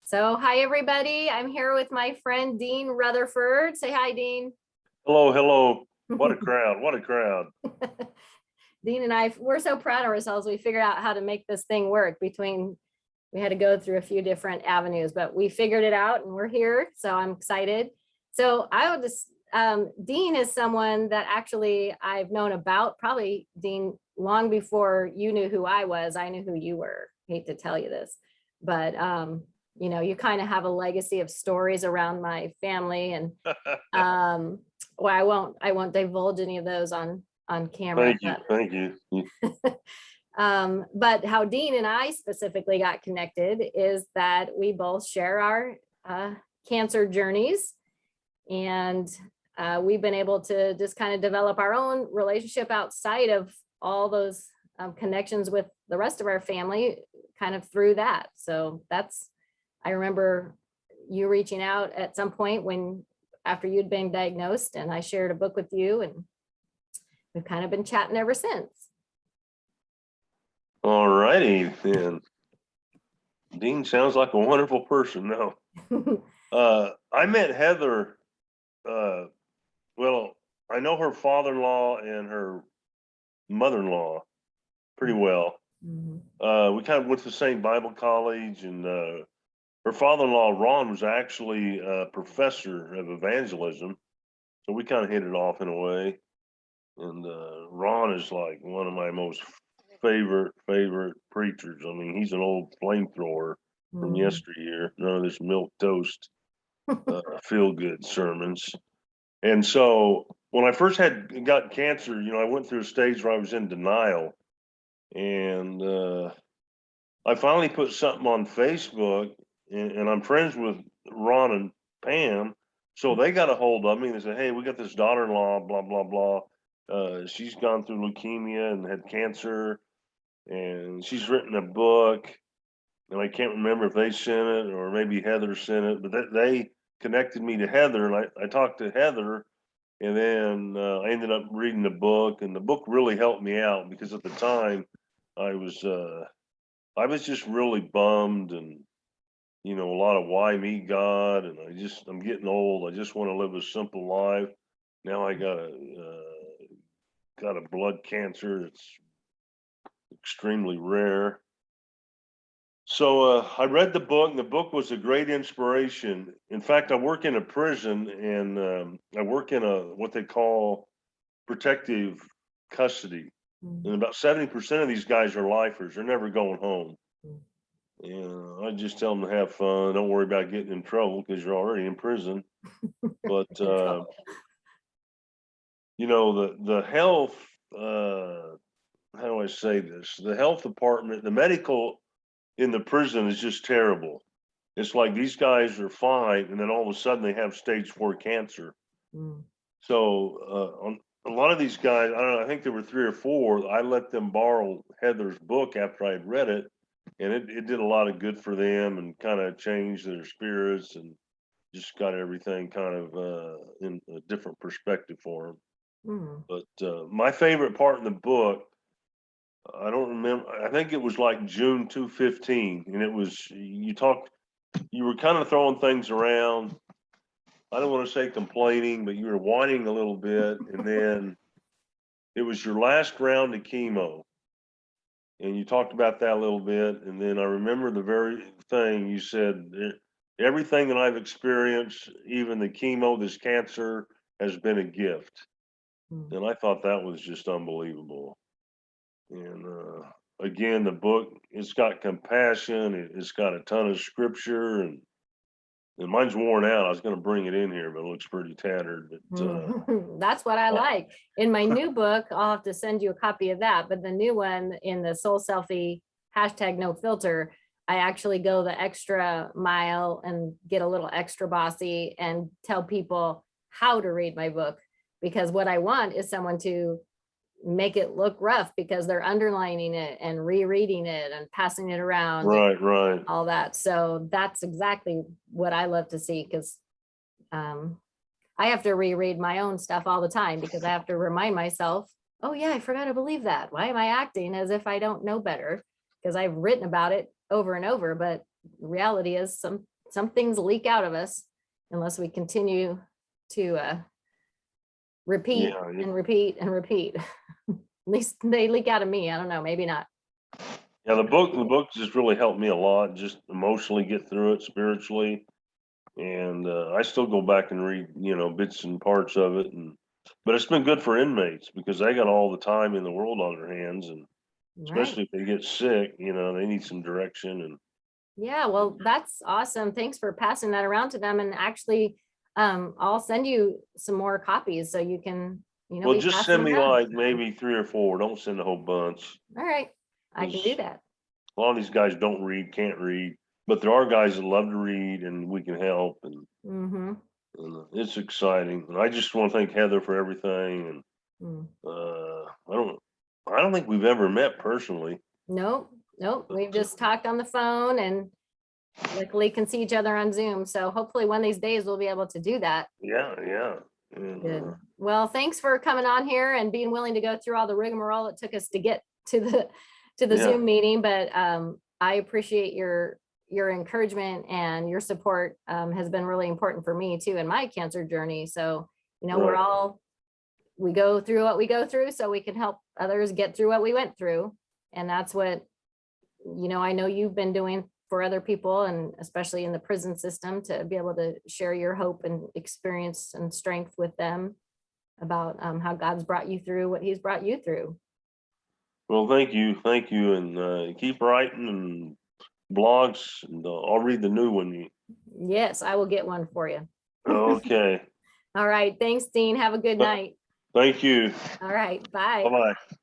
So hi, everybody. I'm here with my friend, Dean Rutherford. Say hi, Dean. Hello, hello. What a crowd, what a crowd. Dean and I, we're so proud of ourselves. We figured out how to make this thing work we had to go through a few different avenues, but we figured it out and we're here. So I'm excited. So I would just, Dean is someone that actually I've known about, probably Dean, long before you knew who I was. I knew who you were. Hate to tell you this, but you know, you kind of have a legacy of stories around my family, and well, I won't divulge any of those on camera. Thank you. But how Dean and I specifically got connected is that we both share our cancer journeys, and we've been able to just kind of develop our own relationship outside of all those connections with the rest of our family, kind of through that. So I remember you reaching out at some point after you'd been diagnosed, and I shared a book with you, and we've kind of been chatting ever since. All righty then. Dean sounds like a wonderful person. No. I met Heather, well, I know her father-in-law and her mother-in-law pretty well. Mm-hmm. We kind of went to the same Bible college, and her father-in-law, Ron, was actually a professor of evangelism. So we kind of hit it off in a way. And Ron is like one of my most favorite preachers. I mean, he's an old flamethrower from yesteryear. None of this milk toast, feel good sermons. And so when I first got cancer, you know, I went through a stage where I was in denial, and I finally put something on Facebook, and I'm friends with Ron and Pam, so they got a hold of me. They said, "Hey, we got this daughter-in-law, blah blah blah. She's gone through leukemia and had cancer, and she's written a book." And I can't remember if they sent it or maybe Heather sent it, but they connected me to Heather, and I talked to Heather, and then I ended up reading the book, and the book really helped me out because at the time I was just really bummed, and you know, a lot of why me God, and I'm getting old. I just want to live a simple life. Now I got a blood cancer. It's extremely rare. So I read the book, and the book was a great inspiration. In fact, I work in a prison, and I work in what they call protective custody. And about 70% of these guys are lifers. They're never going home. And I just tell them to have fun. Don't worry about getting in trouble because you're already in prison. But you know, the health, how do I say this? The health department, the medical in the prison is just terrible. It's like these guys are fine, and then all of a sudden they have stage 4 cancer. So on a lot of these guys, I don't know, I think there were 3 or 4. I let them borrow Heather's book after I had read it, and it did a lot of good for them and kind of changed their spirits and just got everything kind of in a different perspective for them. But my favorite part in the book, I don't remember, I think it was like June 2015, and it was, you were kind of throwing things around. I don't want to say complaining, but you were whining a little bit, and then it was your last round of chemo, and you talked about that a little bit, and then I remember the very thing you said, everything that I've experienced, even the chemo, this cancer, has been a gift. And I thought that was just unbelievable. And again, the book, it's got compassion, it's got a ton of scripture, and mine's worn out. I was going to bring it in here, but it looks pretty tattered. But that's what I like. In my new book, I'll have to send you a copy of that, but the new one, in the Soul-Selfie #NoFilter, I actually go the extra mile and get a little extra bossy and tell people how to read my book, because what I want is someone to make it look rough because they're underlining it and rereading it and passing it around. Right. All that. So that's exactly what I love to see, because I have to reread my own stuff all the time because I have to remind myself, oh yeah, I forgot to believe that. Why am I acting as if I don't know better? Because I've written about it over and over, but the reality is some things leak out of us unless we continue to repeat Yeah, and repeat and repeat. At least they leak out of me. I don't know, maybe not. yeah. The book just really helped me a lot, just emotionally get through it, spiritually, and I still go back and read, bits and parts of it, but it's been good for inmates because they got all the time in the world on their hands, and Right. especially if they get sick, they need some direction. And Yeah, well, that's awesome. Thanks for passing that around to them. And actually, I'll send you some more copies so you can, well, be just passing send them me around. like maybe 3 or 4. Don't send a whole bunch. All right, I can do 'Cause that. a lot of these guys don't read, can't read, but there are guys that love to read, and we can help. Mm-hmm. And it's exciting. And I just want to thank Heather for everything. And Mm. I don't think we've ever met personally. Nope, nope. But We've just talked on the phone and luckily can see each other on Zoom. So hopefully one of these days we'll be able to do that. yeah, yeah. And, Good. Well, thanks for coming on here and being willing to go through all the rigmarole it took us to get to the Yeah. Zoom meeting. But I appreciate your encouragement, and your support has been really important for me too in my cancer journey. So, Right. we go through what we go through so we can help others get through what we went through. And that's what, I know you've been doing for other people, and especially in the prison system, to be able to share your hope and experience and strength with them about how God's brought you through what he's brought you through. Well, thank you, and keep writing and blogs, and I'll read the new one. Yes, I will get one for you. Okay. All right. Thanks, Dean. Have a good night. Thank you. All right. Bye. Bye bye.